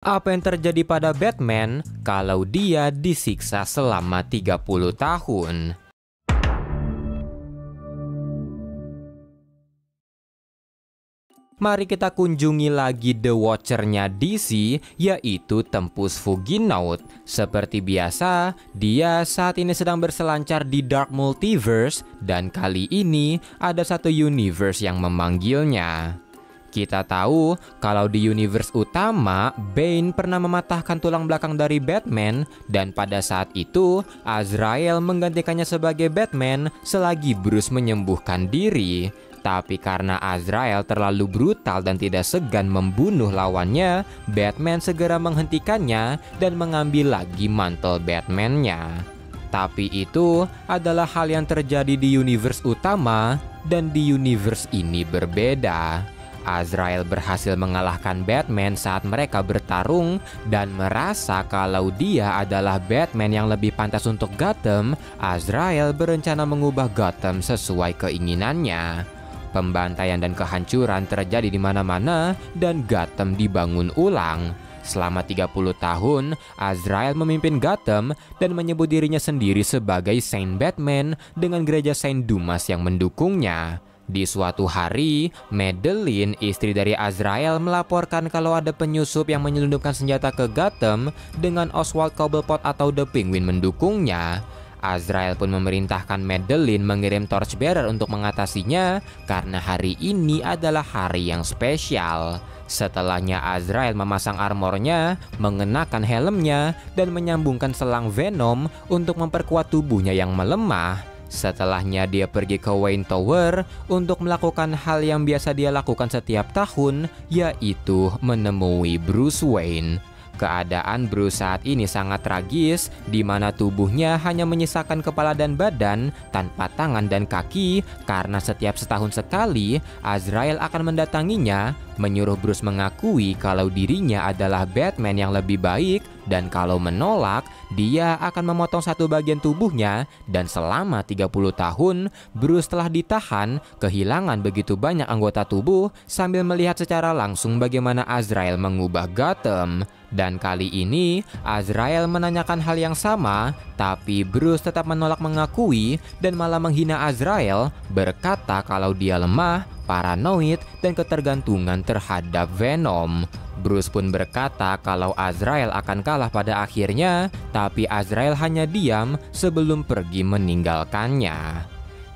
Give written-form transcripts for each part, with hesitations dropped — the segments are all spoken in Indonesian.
Apa yang terjadi pada Batman kalau dia disiksa selama 30 tahun? Mari kita kunjungi lagi The Watcher-nya DC, yaitu Tempus Fuginaut. Seperti biasa, dia saat ini sedang berselancar di Dark Multiverse, dan kali ini ada satu universe yang memanggilnya. Kita tahu kalau di universe utama, Bane pernah mematahkan tulang belakang dari Batman, dan pada saat itu Azrael menggantikannya sebagai Batman selagi Bruce menyembuhkan diri. Tapi karena Azrael terlalu brutal dan tidak segan membunuh lawannya, Batman segera menghentikannya dan mengambil lagi mantel Batman-nya. Tapi itu adalah hal yang terjadi di universe utama, dan di universe ini berbeda. Azrael berhasil mengalahkan Batman saat mereka bertarung dan merasa kalau dia adalah Batman yang lebih pantas untuk Gotham. Azrael berencana mengubah Gotham sesuai keinginannya. Pembantaian dan kehancuran terjadi di mana-mana dan Gotham dibangun ulang. Selama 30 tahun, Azrael memimpin Gotham dan menyebut dirinya sendiri sebagai Saint Batman dengan gereja Saint Dumas yang mendukungnya. Di suatu hari, Madeline, istri dari Azrael, melaporkan kalau ada penyusup yang menyelundupkan senjata ke Gotham dengan Oswald Cobblepot atau The Penguin mendukungnya. Azrael pun memerintahkan Madeline mengirim Torchbearer untuk mengatasinya karena hari ini adalah hari yang spesial. Setelahnya Azrael memasang armornya, mengenakan helmnya, dan menyambungkan selang Venom untuk memperkuat tubuhnya yang melemah. Setelahnya dia pergi ke Wayne Tower untuk melakukan hal yang biasa dia lakukan setiap tahun, yaitu menemui Bruce Wayne. Keadaan Bruce saat ini sangat tragis, di mana tubuhnya hanya menyisakan kepala dan badan tanpa tangan dan kaki karena setiap setahun sekali Azrael akan mendatanginya, menyuruh Bruce mengakui kalau dirinya adalah Batman yang lebih baik, dan kalau menolak, dia akan memotong satu bagian tubuhnya. Dan selama 30 tahun, Bruce telah ditahan, kehilangan begitu banyak anggota tubuh, sambil melihat secara langsung bagaimana Azrael mengubah Gotham. Dan kali ini, Azrael menanyakan hal yang sama, tapi Bruce tetap menolak mengakui dan malah menghina Azrael, berkata kalau dia lemah, paranoid, dan ketergantungan terhadap Venom. Bruce pun berkata kalau Azrael akan kalah pada akhirnya, tapi Azrael hanya diam sebelum pergi meninggalkannya.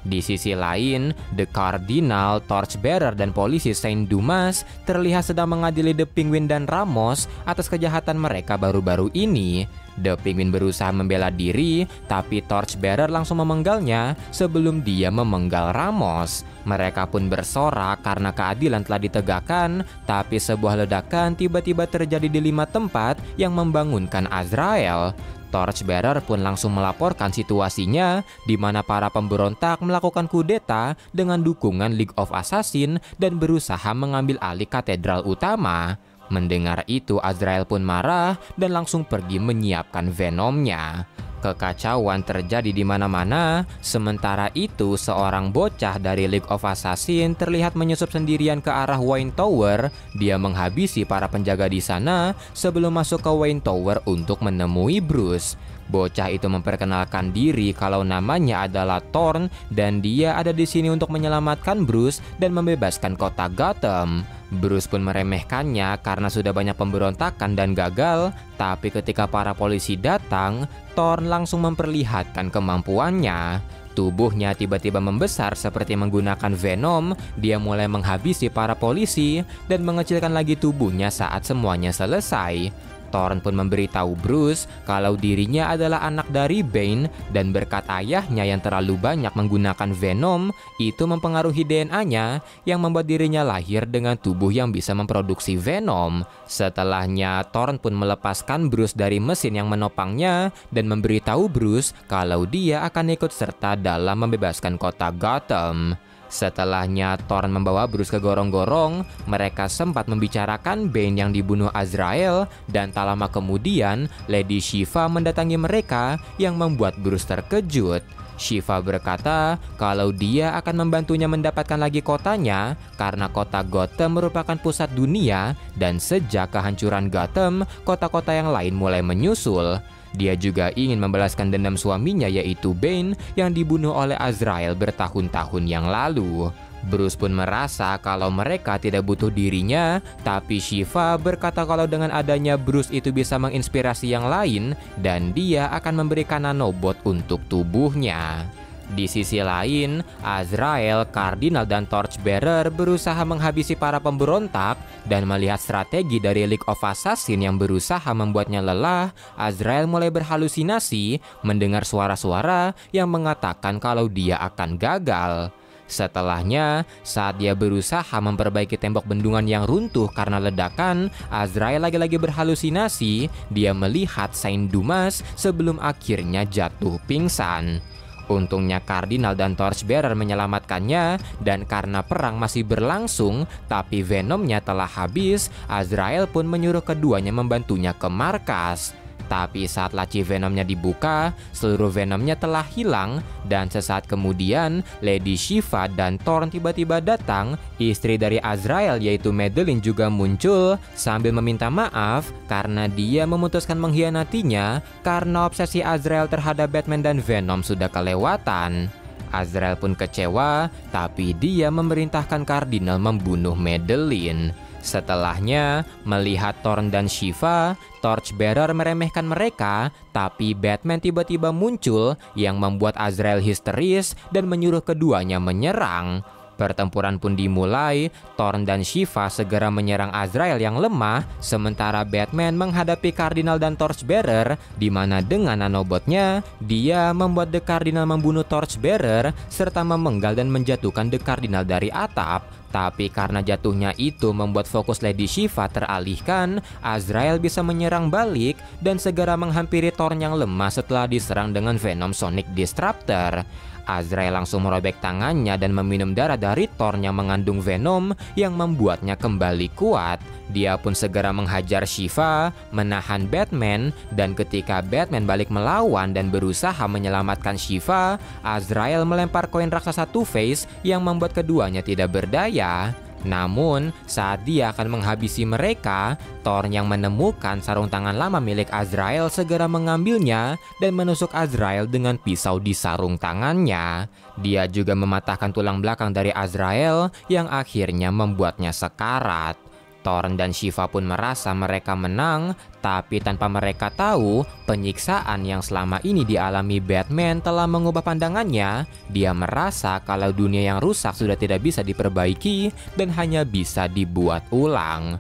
Di sisi lain, The Cardinal, Torchbearer, dan polisi Saint Dumas terlihat sedang mengadili The Penguin dan Ramos atas kejahatan mereka baru-baru ini. The Penguin berusaha membela diri, tapi Torchbearer langsung memenggalnya sebelum dia memenggal Ramos. Mereka pun bersorak karena keadilan telah ditegakkan, tapi sebuah ledakan tiba-tiba terjadi di 5 tempat yang membangunkan Azrael. Torchbearer pun langsung melaporkan situasinya, di mana para pemberontak melakukan kudeta dengan dukungan League of Assassin dan berusaha mengambil alih katedral utama. Mendengar itu, Azrael pun marah dan langsung pergi menyiapkan Venomnya. Kekacauan terjadi di mana-mana. Sementara itu, seorang bocah dari League of Assassin terlihat menyusup sendirian ke arah Wayne Tower. Dia menghabisi para penjaga di sana sebelum masuk ke Wayne Tower untuk menemui Bruce. Bocah itu memperkenalkan diri kalau namanya adalah Thorn dan dia ada di sini untuk menyelamatkan Bruce dan membebaskan kota Gotham. Bruce pun meremehkannya karena sudah banyak pemberontakan dan gagal, tapi ketika para polisi datang, Thorn langsung memperlihatkan kemampuannya. Tubuhnya tiba-tiba membesar seperti menggunakan Venom. Dia mulai menghabisi para polisi dan mengecilkan lagi tubuhnya saat semuanya selesai. Thorn pun memberitahu Bruce kalau dirinya adalah anak dari Bane, dan berkat ayahnya yang terlalu banyak menggunakan Venom, itu mempengaruhi DNA-nya yang membuat dirinya lahir dengan tubuh yang bisa memproduksi Venom. Setelahnya, Thorn pun melepaskan Bruce dari mesin yang menopangnya dan memberitahu Bruce kalau dia akan ikut serta dalam membebaskan kota Gotham. Setelahnya Thorn membawa Bruce ke gorong-gorong, mereka sempat membicarakan Bane yang dibunuh Azrael, dan tak lama kemudian Lady Shiva mendatangi mereka yang membuat Bruce terkejut. Shiva berkata kalau dia akan membantunya mendapatkan lagi kotanya karena kota Gotham merupakan pusat dunia dan sejak kehancuran Gotham, kota-kota yang lain mulai menyusul. Dia juga ingin membalaskan dendam suaminya yaitu Bane yang dibunuh oleh Azrael bertahun-tahun yang lalu. Bruce pun merasa kalau mereka tidak butuh dirinya, tapi Shiva berkata kalau dengan adanya Bruce itu bisa menginspirasi yang lain dan dia akan memberikan nanobot untuk tubuhnya. Di sisi lain, Azrael, Cardinal, dan Torchbearer berusaha menghabisi para pemberontak dan melihat strategi dari League of Assassin yang berusaha membuatnya lelah. Azrael mulai berhalusinasi mendengar suara-suara yang mengatakan kalau dia akan gagal. Setelahnya, saat dia berusaha memperbaiki tembok bendungan yang runtuh karena ledakan, Azrael lagi-lagi berhalusinasi. Dia melihat Saint Dumas sebelum akhirnya jatuh pingsan. Untungnya Cardinal dan Torchbearer menyelamatkannya, dan karena perang masih berlangsung tapi Venomnya telah habis, Azrael pun menyuruh keduanya membantunya ke markas. Tapi saat laci Venomnya dibuka, seluruh Venomnya telah hilang dan sesaat kemudian Lady Shiva dan Thorn tiba-tiba datang. Istri dari Azrael yaitu Madeline juga muncul sambil meminta maaf karena dia memutuskan mengkhianatinya karena obsesi Azrael terhadap Batman dan Venom sudah kelewatan. Azrael pun kecewa, tapi dia memerintahkan Cardinal membunuh Madeline. Setelahnya, melihat Thorn dan Shiva, Torchbearer meremehkan mereka, tapi Batman tiba-tiba muncul yang membuat Azrael histeris dan menyuruh keduanya menyerang. Pertempuran pun dimulai. Thorn dan Shiva segera menyerang Azrael yang lemah, sementara Batman menghadapi Cardinal dan Torchbearer, di mana dengan nanobotnya, dia membuat The Cardinal membunuh Torchbearer serta memenggal dan menjatuhkan The Cardinal dari atap. Tapi karena jatuhnya itu membuat fokus Lady Shiva teralihkan, Azrael bisa menyerang balik dan segera menghampiri Thorn yang lemah setelah diserang dengan Venom Sonic Disruptor. Azrael langsung merobek tangannya dan meminum darah dari Thorn yang mengandung Venom yang membuatnya kembali kuat. Dia pun segera menghajar Shiva, menahan Batman, dan ketika Batman balik melawan dan berusaha menyelamatkan Shiva, Azrael melempar koin raksasa Two-Face yang membuat keduanya tidak berdaya. Namun, saat dia akan menghabisi mereka, Thorn yang menemukan sarung tangan lama milik Azrael segera mengambilnya dan menusuk Azrael dengan pisau di sarung tangannya. Dia juga mematahkan tulang belakang dari Azrael yang akhirnya membuatnya sekarat. Thorn dan Shiva pun merasa mereka menang, tapi tanpa mereka tahu, penyiksaan yang selama ini dialami Batman telah mengubah pandangannya. Dia merasa kalau dunia yang rusak sudah tidak bisa diperbaiki dan hanya bisa dibuat ulang.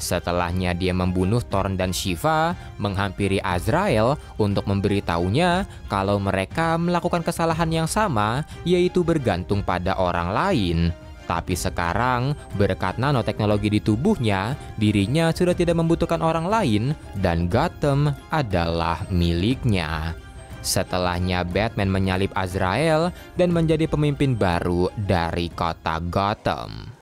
Setelahnya dia membunuh Thorn dan Shiva, menghampiri Azrael untuk memberitahunya kalau mereka melakukan kesalahan yang sama, yaitu bergantung pada orang lain. Tapi sekarang, berkat nanoteknologi di tubuhnya, dirinya sudah tidak membutuhkan orang lain dan Gotham adalah miliknya. Setelahnya Batman menyalip Azrael dan menjadi pemimpin baru dari kota Gotham.